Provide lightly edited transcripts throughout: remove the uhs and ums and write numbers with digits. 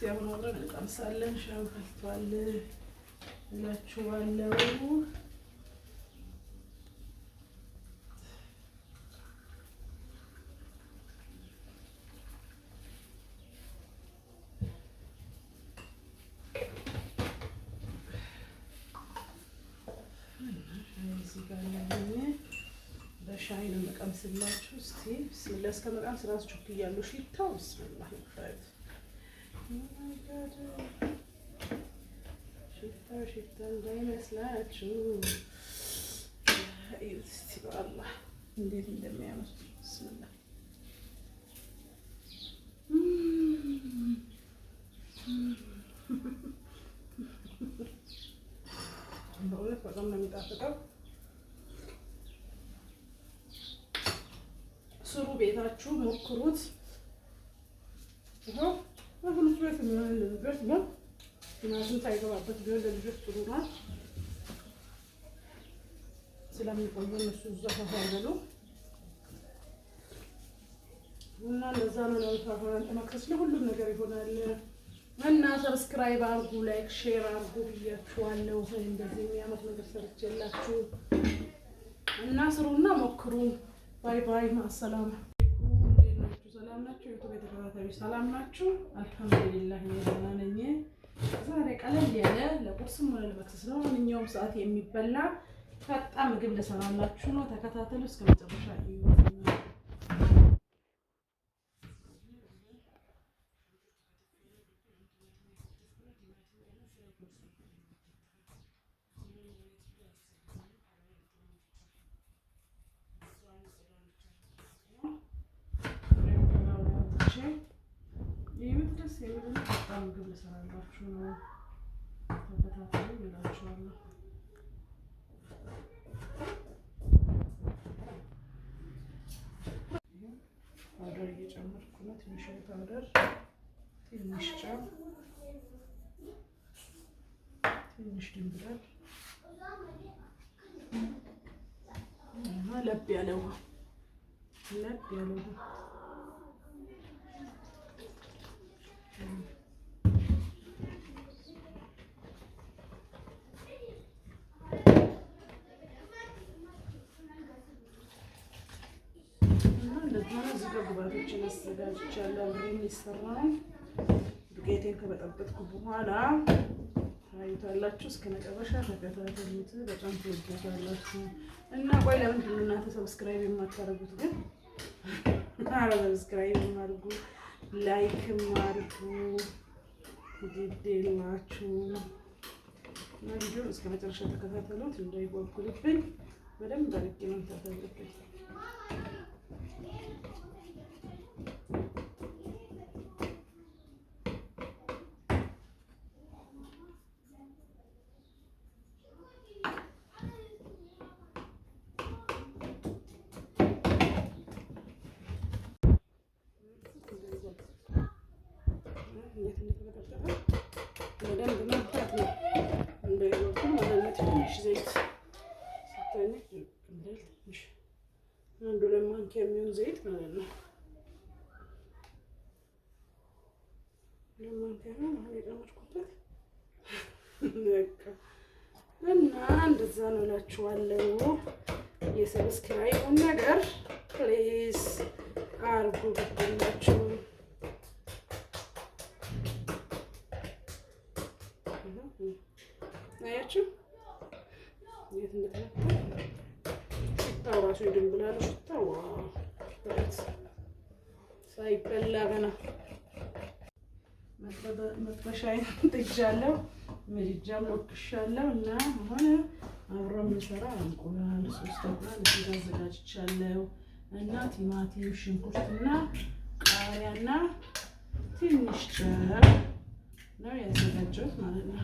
አሁን አብረን እንቀምሳለን። ሻው ፈልቷል እላችኋለሁ። በሻይ ነው የምቀምስላችሁ። እስቲ ብስሚላ እስከ መቃምስ እራሱ ቾክያለሁ። ሽታው ብስሚላ ይፈት ሽታ እንዳይመስላችሁ። እስቲ በአላህ እንዴት እንደሚያምር ብስሚላ። በእውነት በጣም ነው የሚጣፍጠው። ስሩ፣ ቤታችሁ ሞክሩት። ይኸው አሁን ፍሬት የሚሆን ለልጆች ነው። ቲማቲም ሳይገባበት ቢሆን ለልጆች ጥሩ ነው ስለሚቆዩ እነሱ እዛ ተፋገሉ እና ለዛ ነው ለፋፈራን ተመክሰስ ለሁሉም ነገር ይሆናል። እና ሰብስክራይብ አድርጉ፣ ላይክ ሼር አድርጉ ብያችኋለሁ። እንደዚህ የሚያመት ነገር ሰርቼላችሁ እና ስሩና ሞክሩ። ባይ ባይ። ማሰላም እንዴት ናችሁ? ሰላም ናችሁ? የዩቲዩብ ተከታታዮች ሰላም ናችሁ? አልሐምዱሊላህ እኔ ደህና ነኝ። ዛሬ ቀለል ያለ ለቁርስም ሆነ ለመክሰስ ነው ማንኛውም ሰዓት የሚበላ ፈጣን ምግብ ልሰራላችሁ ነው። ተከታተሉ እስከ መጨረሻ እዩ። ደስ የሚል ፈጣን ምግብ ልሰራላችሁ ነው። ተከታተሉ እላችኋለሁ። ፓውደር እየጨመርኩ ነው። ትንሽ ፓውደር፣ ትንሽ ጨው፣ ትንሽ ድንብላል እና ለብ ያለ ውሃ እዚህ ጋር ግብአቶችን አዘጋጅቻለሁ። አብሬ የሚሰራውን ዱቄቴን ከበጠበጥኩ በኋላ ታዩታላችሁ። እስከ መጨረሻ ተከታተሉት። በጣም ትወዱታላችሁ። እና ቆይ ለምንድን ነው እናንተ ሰብስክራይብ የማታደርጉት ግን? ኧረ ሰብስክራይብ አድርጉ፣ ላይክም አድርጉ። ግዴላችሁ እና ቪዲዮውን እስከ መጨረሻ ተከታተሉት እንዳይጓጉልብኝ። በደንብ አድርጌ ነው የምታደርጉት። በደንብ መብታት ነው እንዳይወጡ ማለት ነው። ትንሽ ዘይት ስታኝ ትንሽ አንዱ ለማንኪያ የሚሆን ዘይት ማለት ነው። ለማንኪያ ነው አሁን የጨመርኩበት በቃ እና እንደዛ ነው እላችኋለሁ። የሰብስክራይቡን ነገር ፕሊዝ አርጉ ብላችሁ አያችሁ የት እንደተመታ ሽታው ራሱ ይድንብላል። ሽታው ሳይበላ ገና መጥበሻዬን ጥጃለሁ፣ ምድጃም ለኩሻለሁ እና አሁን አብሮ የምሰራ እንቁላል 3 እንቁላል እዚህ አዘጋጅቻለሁ እና ቲማቲም፣ ሽንኩርትና ቃሪያና ትንሽ ጨው ነው ያዘጋጀሁት ማለት ነው።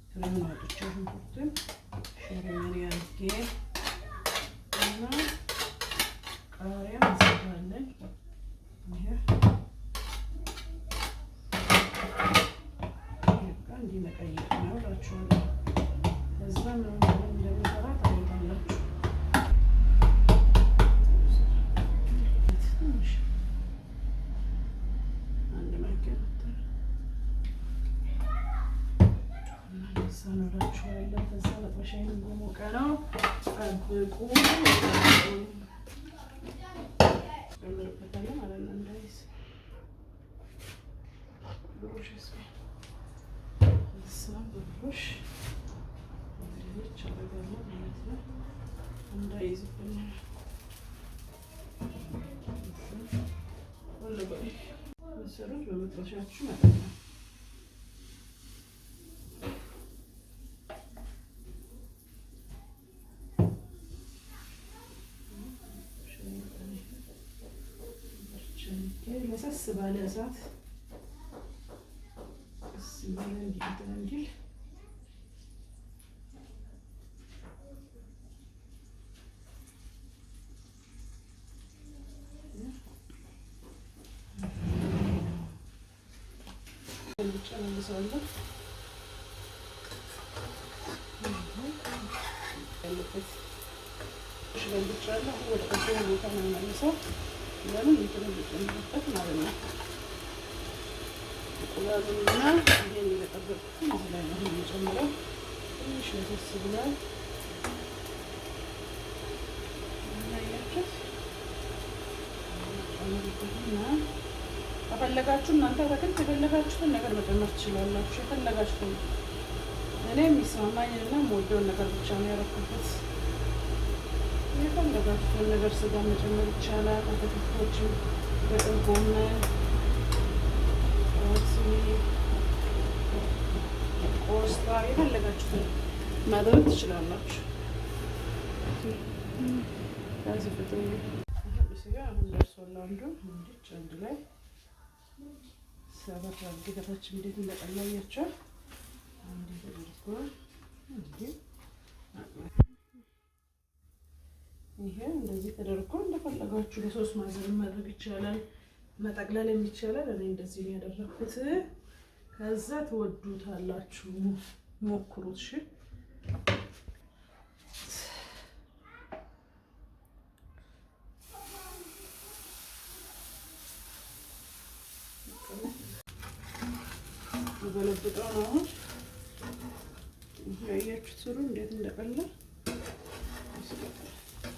ክሬም አውጥቼ ሽንኩርቱን ሽሪን ያርጌ እና ቃሪያ እንሰራለን። ይሄ እንዲህ መቀየር ነው እላችኋለሁ። ከዛ ምን እንደሚሰራ ታውቃላችሁ። አንድ ማንኪያ ሳኖራችኋለሁ። ከዛ መጥበሻዬን እየሞቀ ነው፣ ጠብቁ። ጨምርበታለሁ ማለት ነው እንዳይዝ ብሩሽ ብሩሽ አደርጋለሁ ማለት ነው እንዳይዝብኝ። መሰሩት በመጥበሻችሁ ማለት ነው። ለሰስ ባለ እሳት ቀስ ባለ እንዲል ጨምሳለሁ። ሽለብቻለሁ። ወደ ቀደም ቦታ ነው የማነሳው። ለምን እንጨምርበት ማለት ነው። እንቁላሉንና ይሄን የጠበቅኩትን እዚህ ላይ ነው የምጨምረው። ትንሽ ለሰስ ብሏል። ከፈለጋችሁ እናንተ በግል የፈለጋችሁትን ነገር መጨመር ትችላላችሁ። የፈለጋችሁትን እኔ የሚስማማኝንና የምወደውን ነገር ብቻ ነው ያደረኩበት። የፈለጋችሁትን ነገር ስጋ መጨመር ይቻላል። አትክልቶችን፣ ጥቅል ጎመን፣ ቆስጣ የፈለጋችሁትን ማድረግ ትችላላችሁ። ከዚህ ፍጡር ስጋ አሁን ደርሷል። አንድ ላይ ሰበር አድርገታችን እንዴት እንደቀላያቸው አንዴ ተደርጎ ይሄ እንደዚህ ተደርጎ እንደፈለጋችሁ በሶስት ማዕዘን ማድረግ ይቻላል፣ መጠቅለል የሚቻላል። እኔ እንደዚህ ነው ያደረኩት። ከዛ ትወዱታላችሁ፣ ሞክሩት። እሺ ገለብጠው ነው አሁን ያያችሁት ስሩ እንዴት እንደቀላ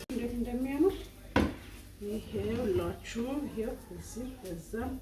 እንዴት እንደሚያምር ይሄ ሁላችሁ ይሄው እዚህ በዛም